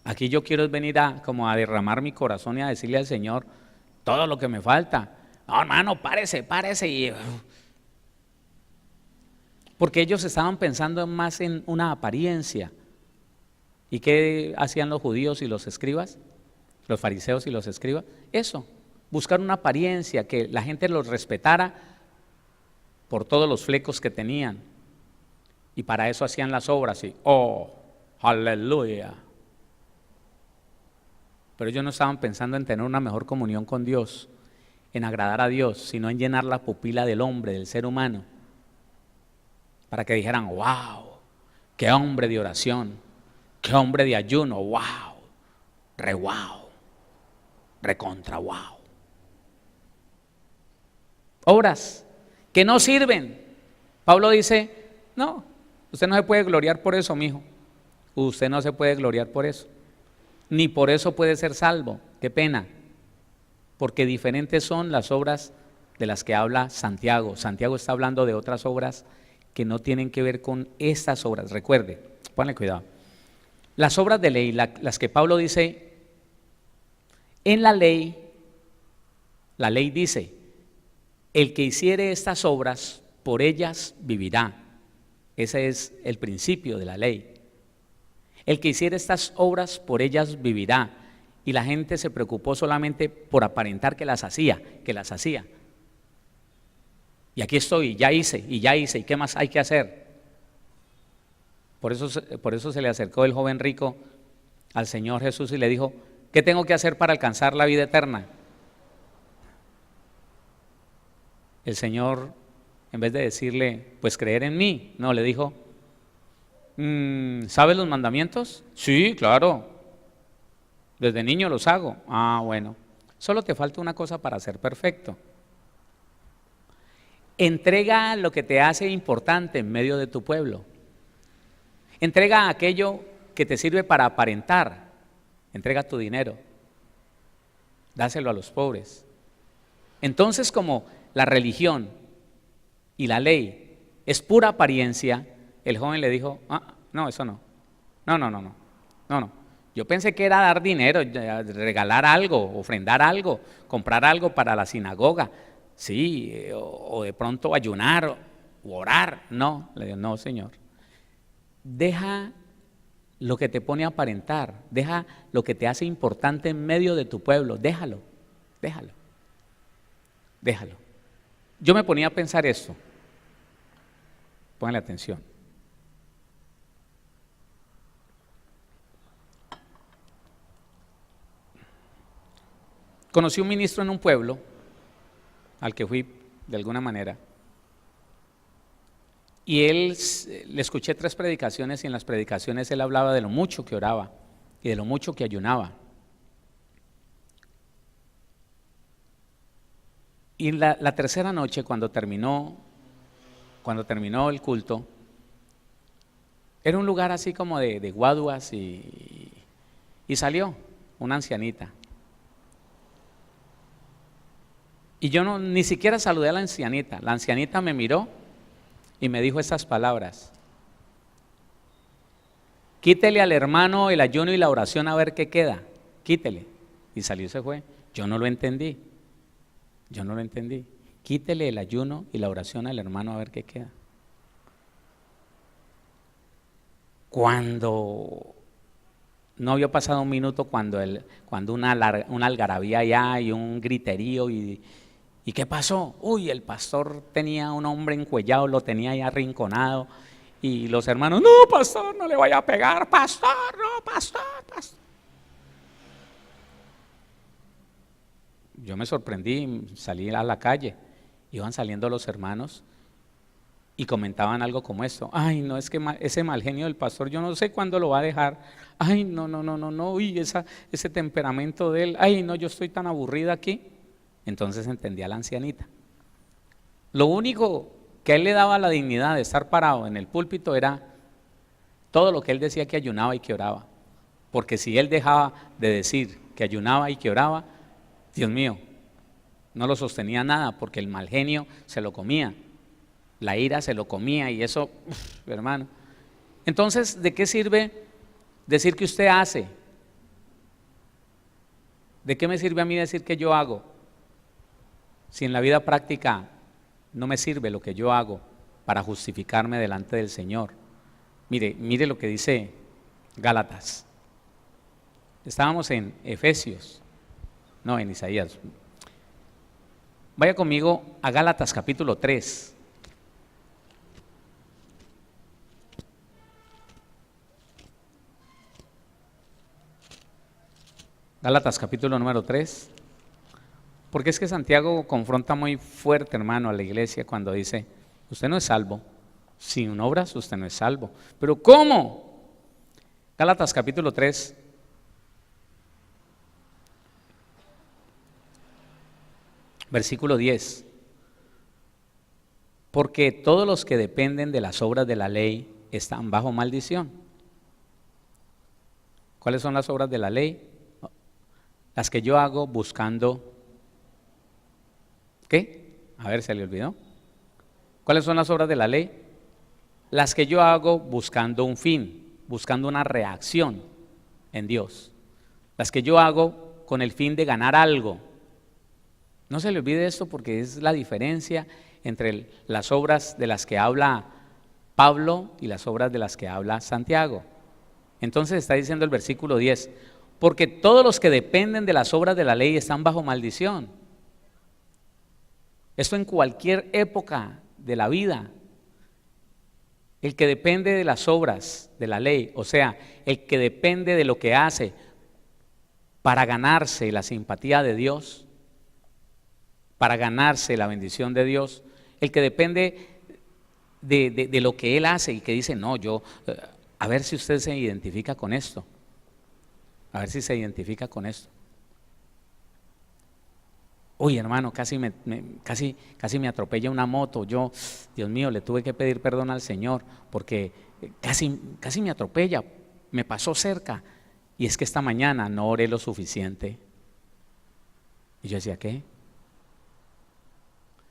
Aquí yo quiero venir como a derramar mi corazón y a decirle al Señor todo lo que me falta. No, hermano, párese. Y porque ellos estaban pensando más en una apariencia. ¿Y qué hacían los judíos y los escribas? Los fariseos y los escribas. Eso, buscar una apariencia, que la gente los respetara por todos los flecos que tenían. Y para eso hacían las obras y, oh, aleluya. Pero ellos no estaban pensando en tener una mejor comunión con Dios, en agradar a Dios, sino en llenar la pupila del hombre, del ser humano. Para que dijeran, wow, qué hombre de oración, qué hombre de ayuno, wow, recontra wow. Obras que no sirven. Pablo dice, no, usted no se puede gloriar por eso, mijo. Usted no se puede gloriar por eso. Ni por eso puede ser salvo. Qué pena. Porque diferentes son las obras de las que habla Santiago. Santiago está hablando de otras obras que no tienen que ver con estas obras. Recuerde, ponle cuidado. Las obras de ley, las que Pablo dice En la ley dice, el que hiciere estas obras, por ellas vivirá. Ese es el principio de la ley. El que hiciere estas obras, por ellas vivirá. Y la gente se preocupó solamente por aparentar que las hacía. Y aquí estoy, ya hice, ¿y qué más hay que hacer? Por eso se le acercó el joven rico al Señor Jesús y le dijo, ¿qué tengo que hacer para alcanzar la vida eterna? El Señor, en vez de decirle, pues creer en mí, no, le dijo, ¿sabes los mandamientos? Sí, claro, desde niño los hago. Ah, bueno, solo te falta una cosa para ser perfecto. Entrega lo que te hace importante en medio de tu pueblo. Entrega aquello que te sirve para aparentar. Entrega tu dinero. Dáselo a los pobres. Entonces, como la religión y la ley es pura apariencia, el joven le dijo, no, eso no. No. Yo pensé que era dar dinero, regalar algo, ofrendar algo, comprar algo para la sinagoga. Sí, o de pronto ayunar o orar. No, le digo, no, Señor. Deja lo que te pone a aparentar, deja lo que te hace importante en medio de tu pueblo, déjalo. Yo me ponía a pensar esto. Pónganle atención. Conocí un ministro en un pueblo al que fui de alguna manera, y le escuché 3 predicaciones, y en las predicaciones él hablaba de lo mucho que oraba y de lo mucho que ayunaba. Y la tercera noche, cuando terminó el culto, era un lugar así como de guaduas, y salió una ancianita. Y yo ni siquiera saludé a la ancianita. La ancianita me miró y me dijo estas palabras: quítele al hermano el ayuno y la oración a ver qué queda, quítele. Y salió y se fue. Yo no lo entendí. Quítele el ayuno y la oración al hermano a ver qué queda. Cuando no había pasado un minuto, cuando una algarabía allá y un griterío, ¿y qué pasó? Uy, el pastor tenía un hombre encuellado, lo tenía ahí arrinconado, y los hermanos, no, pastor, no le vaya a pegar, pastor, no, pastor. Yo me sorprendí, salí a la calle, iban saliendo los hermanos y comentaban algo como esto: ay, no, es que ese mal genio del pastor, yo no sé cuándo lo va a dejar. Ay, no, uy, ese temperamento de él, ay, no, yo estoy tan aburrida aquí. Entonces entendí a la ancianita. Lo único que a él le daba la dignidad de estar parado en el púlpito era todo lo que él decía que ayunaba y que oraba. Porque si él dejaba de decir que ayunaba y que oraba, Dios mío, no lo sostenía nada, porque el mal genio se lo comía, la ira se lo comía, y eso, hermano. Entonces, ¿de qué sirve decir que usted hace? ¿De qué me sirve a mí decir que yo hago? Si en la vida práctica no me sirve lo que yo hago para justificarme delante del Señor. Mire lo que dice Gálatas. Estábamos en Efesios, no, en Isaías. Vaya conmigo a Gálatas capítulo 3. Gálatas capítulo número 3. Porque es que Santiago confronta muy fuerte, hermano, a la iglesia cuando dice: usted no es salvo, sin obras usted no es salvo. ¿Pero cómo? Gálatas capítulo 3, versículo 10. Porque todos los que dependen de las obras de la ley están bajo maldición. ¿Cuáles son las obras de la ley? Las que yo hago buscando... ¿Qué? A ver, ¿se le olvidó? ¿Cuáles son las obras de la ley? Las que yo hago buscando un fin, buscando una reacción en Dios. Las que yo hago con el fin de ganar algo. No se le olvide esto porque es la diferencia entre las obras de las que habla Pablo y las obras de las que habla Santiago. Entonces está diciendo el versículo 10, porque todos los que dependen de las obras de la ley están bajo maldición. Esto en cualquier época de la vida. El que depende de las obras de la ley, o sea, el que depende de lo que hace para ganarse la simpatía de Dios, para ganarse la bendición de Dios, el que depende de lo que él hace y que dice, no, yo, a ver si usted se identifica con esto, a ver si se identifica con esto. Uy, hermano, casi me atropella una moto. Yo, Dios mío, le tuve que pedir perdón al Señor porque casi me atropella, me pasó cerca. Y es que esta mañana no oré lo suficiente. Y yo decía, ¿qué?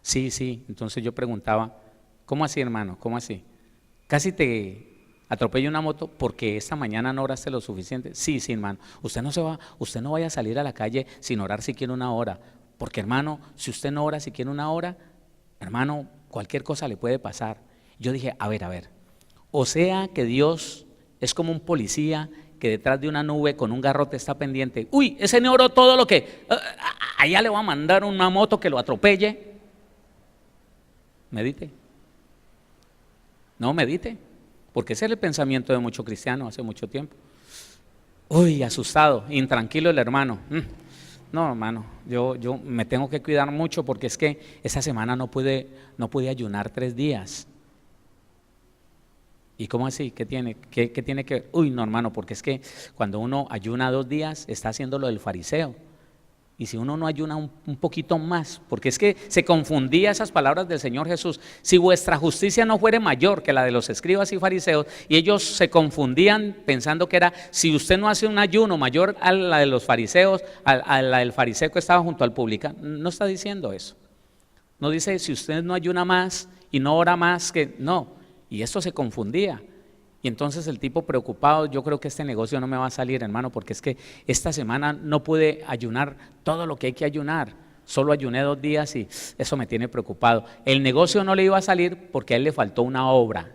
Sí. Entonces yo preguntaba, ¿cómo así, hermano? ¿Cómo así? Casi te atropella una moto porque esta mañana no oraste lo suficiente. Sí, hermano. Usted no vaya a salir a la calle sin orar siquiera una hora. Porque, hermano, si usted no ora siquiera una hora, hermano, cualquier cosa le puede pasar. Yo dije, a ver, o sea que Dios es como un policía que detrás de una nube con un garrote está pendiente. Uy, ese no oró todo lo que, allá le va a mandar una moto que lo atropelle. Medite. No, medite, porque ese es el pensamiento de muchos cristianos hace mucho tiempo. Uy, asustado, intranquilo el hermano. No, hermano, yo me tengo que cuidar mucho porque es que esta semana no pude ayunar 3 días. ¿Y cómo así? ¿Qué tiene que ver? Uy, no, hermano, porque es que cuando uno ayuna 2 días está haciendo lo del fariseo. Y si uno no ayuna un poquito más, porque es que se confundía esas palabras del Señor Jesús, si vuestra justicia no fuere mayor que la de los escribas y fariseos, y ellos se confundían pensando que era, si usted no hace un ayuno mayor a la de los fariseos, a la del fariseo que estaba junto al publicano, no está diciendo eso. No dice, si usted no ayuna más y no ora más, que no, y esto se confundía. Y entonces el tipo preocupado, yo creo que este negocio no me va a salir, hermano, porque es que esta semana no pude ayunar todo lo que hay que ayunar, solo ayuné 2 días y eso me tiene preocupado. El negocio no le iba a salir porque a él le faltó una obra.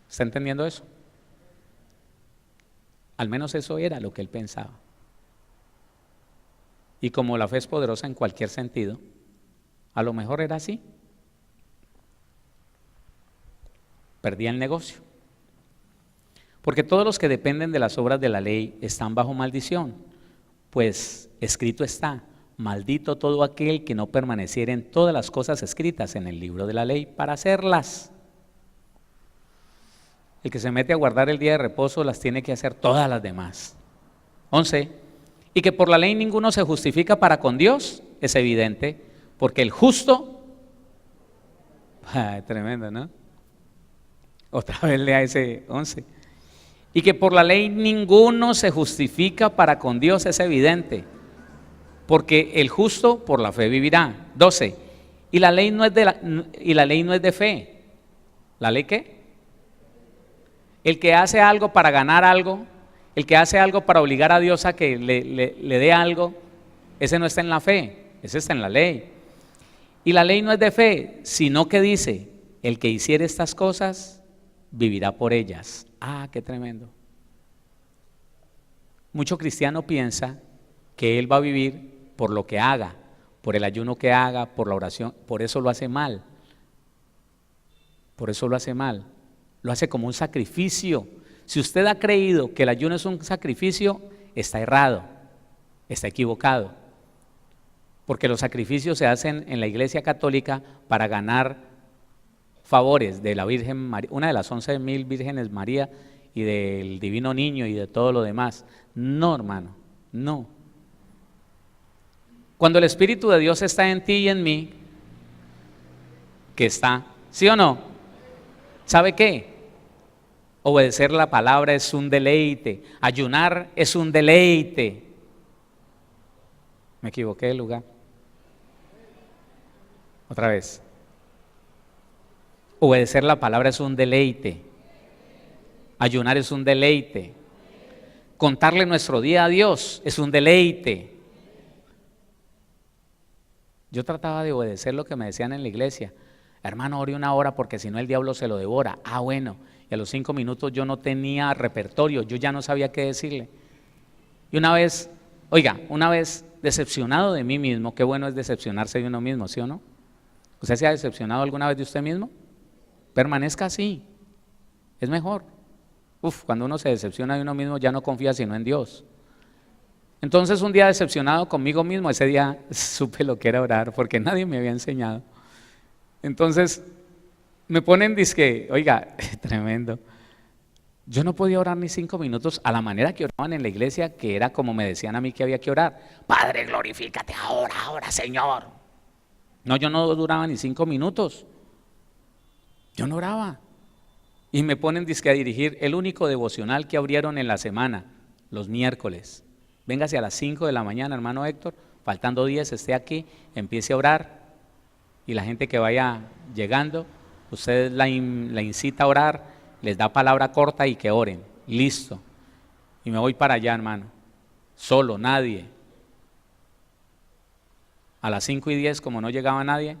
¿Está entendiendo eso? Al menos eso era lo que él pensaba. Y como la fe es poderosa en cualquier sentido, a lo mejor era así. Perdía el negocio. Porque todos los que dependen de las obras de la ley están bajo maldición, pues escrito está, maldito todo aquel que no permaneciera en todas las cosas escritas en el libro de la ley para hacerlas. El que se mete a guardar el día de reposo las tiene que hacer todas las demás. 11. Y que por la ley ninguno se justifica para con Dios, es evidente, porque el justo, tremendo, ¿no? Otra vez lea ese 11. Y que por la ley ninguno se justifica para con Dios, es evidente, porque el justo por la fe vivirá. 12. Y la ley no es de fe. ¿La ley qué? El que hace algo para ganar algo, el que hace algo para obligar a Dios a que le dé algo, ese no está en la fe, ese está en la ley. Y la ley no es de fe, sino que dice, el que hiciere estas cosas vivirá por ellas. Qué tremendo. Mucho cristiano piensa que él va a vivir por lo que haga, por el ayuno que haga, por la oración. Por eso lo hace mal. Por eso lo hace mal. Lo hace como un sacrificio. Si usted ha creído que el ayuno es un sacrificio, está errado, está equivocado. Porque los sacrificios se hacen en la Iglesia Católica para ganar favores de la Virgen María, una de las 11.000 vírgenes María y del Divino Niño y de todo lo demás. No, hermano, no. Cuando el Espíritu de Dios está en ti y en mí, que está, ¿sí o no? ¿Sabe qué? Obedecer la palabra es un deleite, ayunar es un deleite. Me equivoqué de lugar. Otra vez. Obedecer la palabra es un deleite. Ayunar es un deleite. Contarle nuestro día a Dios es un deleite. Yo trataba de obedecer lo que me decían en la iglesia. Hermano, ore 1 hora porque si no el diablo se lo devora. Ah, bueno. Y a los 5 minutos yo no tenía repertorio, yo ya no sabía qué decirle. Y una vez decepcionado de mí mismo, qué bueno es decepcionarse de uno mismo, ¿sí o no? ¿Usted se ha decepcionado alguna vez de usted mismo? Permanezca así, es mejor. Cuando uno se decepciona de uno mismo ya no confía sino en Dios. Entonces un día decepcionado conmigo mismo, ese día supe lo que era orar porque nadie me había enseñado. Entonces me ponen disque, oiga, tremendo. Yo no podía orar ni 5 minutos a la manera que oraban en la iglesia, que era como me decían a mí que había que orar. Padre, glorifícate ahora, Señor. No, yo no duraba ni 5 minutos. Yo no oraba. Y me ponen disque a dirigir el único devocional que abrieron en la semana, los miércoles. Véngase a las 5 de la mañana, hermano Héctor, faltando 10, esté aquí, empiece a orar. Y la gente que vaya llegando, usted la incita a orar, les da palabra corta y que oren, listo. Y me voy para allá, hermano, solo, nadie. A las 5:10, como no llegaba nadie,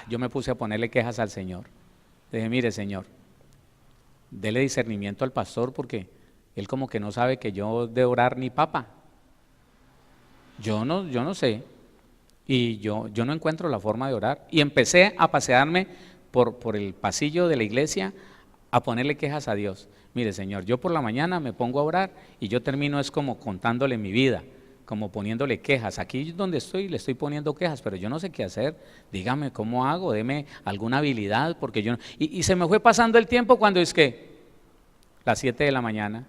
yo me puse a ponerle quejas al Señor. Dije, mire, Señor, dele discernimiento al pastor porque él como que no sabe que yo de orar ni papa. Yo no sé. Y yo no encuentro la forma de orar. Y empecé a pasearme por el pasillo de la iglesia a ponerle quejas a Dios. Mire, Señor, yo por la mañana me pongo a orar y yo termino es como contándole mi vida, como poniéndole quejas. Aquí donde estoy le estoy poniendo quejas, pero yo no sé qué hacer. Dígame cómo hago, deme alguna habilidad, porque yo no. Y se me fue pasando el tiempo cuando es que las 7 de la mañana.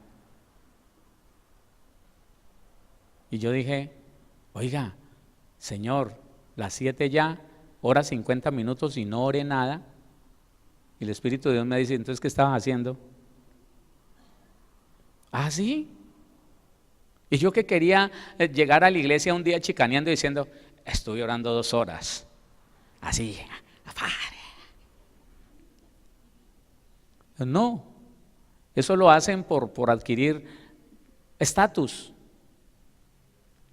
Y yo dije, oiga, Señor, las 7 ya, hora 50 minutos y no oré nada. Y el Espíritu de Dios me dice, entonces, ¿qué estabas haciendo? ¿Ah, sí? Y yo que quería llegar a la iglesia un día chicaneando diciendo, estuve orando 2 horas. Así, no, eso lo hacen por adquirir estatus.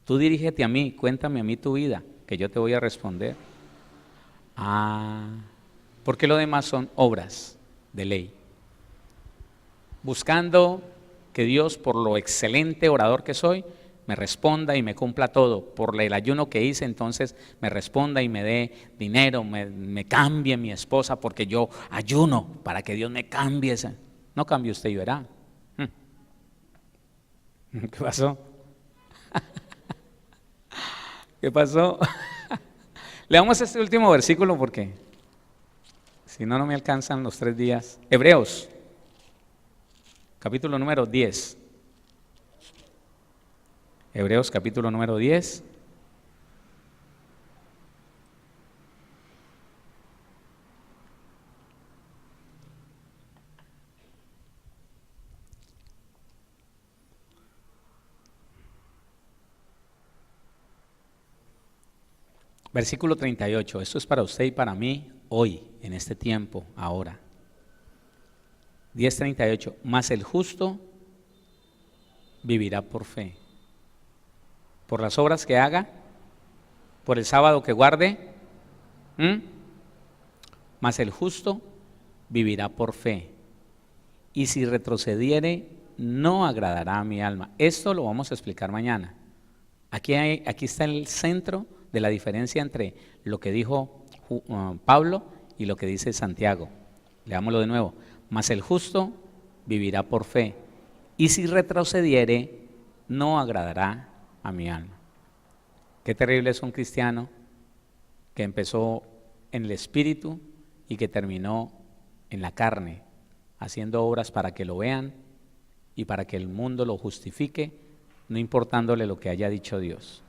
Tú dirígete a mí, cuéntame a mí tu vida, que yo te voy a responder. Porque lo demás son obras de ley. Buscando que Dios, por lo excelente orador que soy, me responda y me cumpla todo. Por el ayuno que hice, entonces me responda y me dé dinero, me cambie mi esposa, porque yo ayuno para que Dios me cambie. No cambie usted y verá. ¿Qué pasó? ¿Qué pasó? Leamos este último versículo porque si no, no me alcanzan los 3 días. Hebreos, capítulo número 10. Hebreos, capítulo número 10. Versículo 38, esto es para usted y para mí hoy, en este tiempo, ahora. 10:38, mas el justo vivirá por fe. Por las obras que haga, por el sábado que guarde, mas el justo vivirá por fe. Y si retrocediere, no agradará a mi alma. Esto lo vamos a explicar mañana. Aquí está el centro de la diferencia entre lo que dijo Pablo y lo que dice Santiago. Leámoslo de nuevo. Mas el justo vivirá por fe, y si retrocediere, no agradará a mi alma. Qué terrible es un cristiano que empezó en el espíritu y que terminó en la carne, haciendo obras para que lo vean y para que el mundo lo justifique, no importándole lo que haya dicho Dios.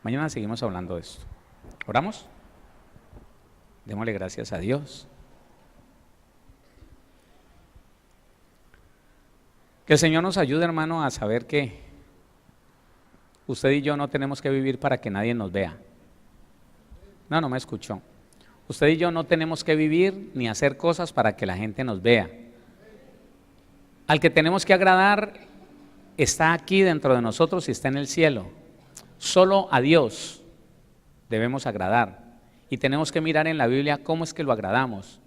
Mañana seguimos hablando de esto. ¿Oramos? Démosle gracias a Dios. Que el Señor nos ayude, hermano, a saber que usted y yo no tenemos que vivir para que nadie nos vea. No me escuchó. Usted y yo no tenemos que vivir ni hacer cosas para que la gente nos vea. Al que tenemos que agradar está aquí dentro de nosotros y está en el cielo. Solo a Dios debemos agradar. Y tenemos que mirar en la Biblia cómo es que lo agradamos.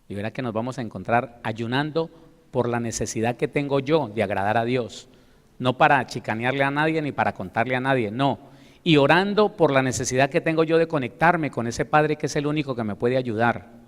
Y verá que nos vamos a encontrar ayunando por la necesidad que tengo yo de agradar a Dios. No para chicanearle a nadie ni para contarle a nadie, no. Y orando por la necesidad que tengo yo de conectarme con ese Padre que es el único que me puede ayudar.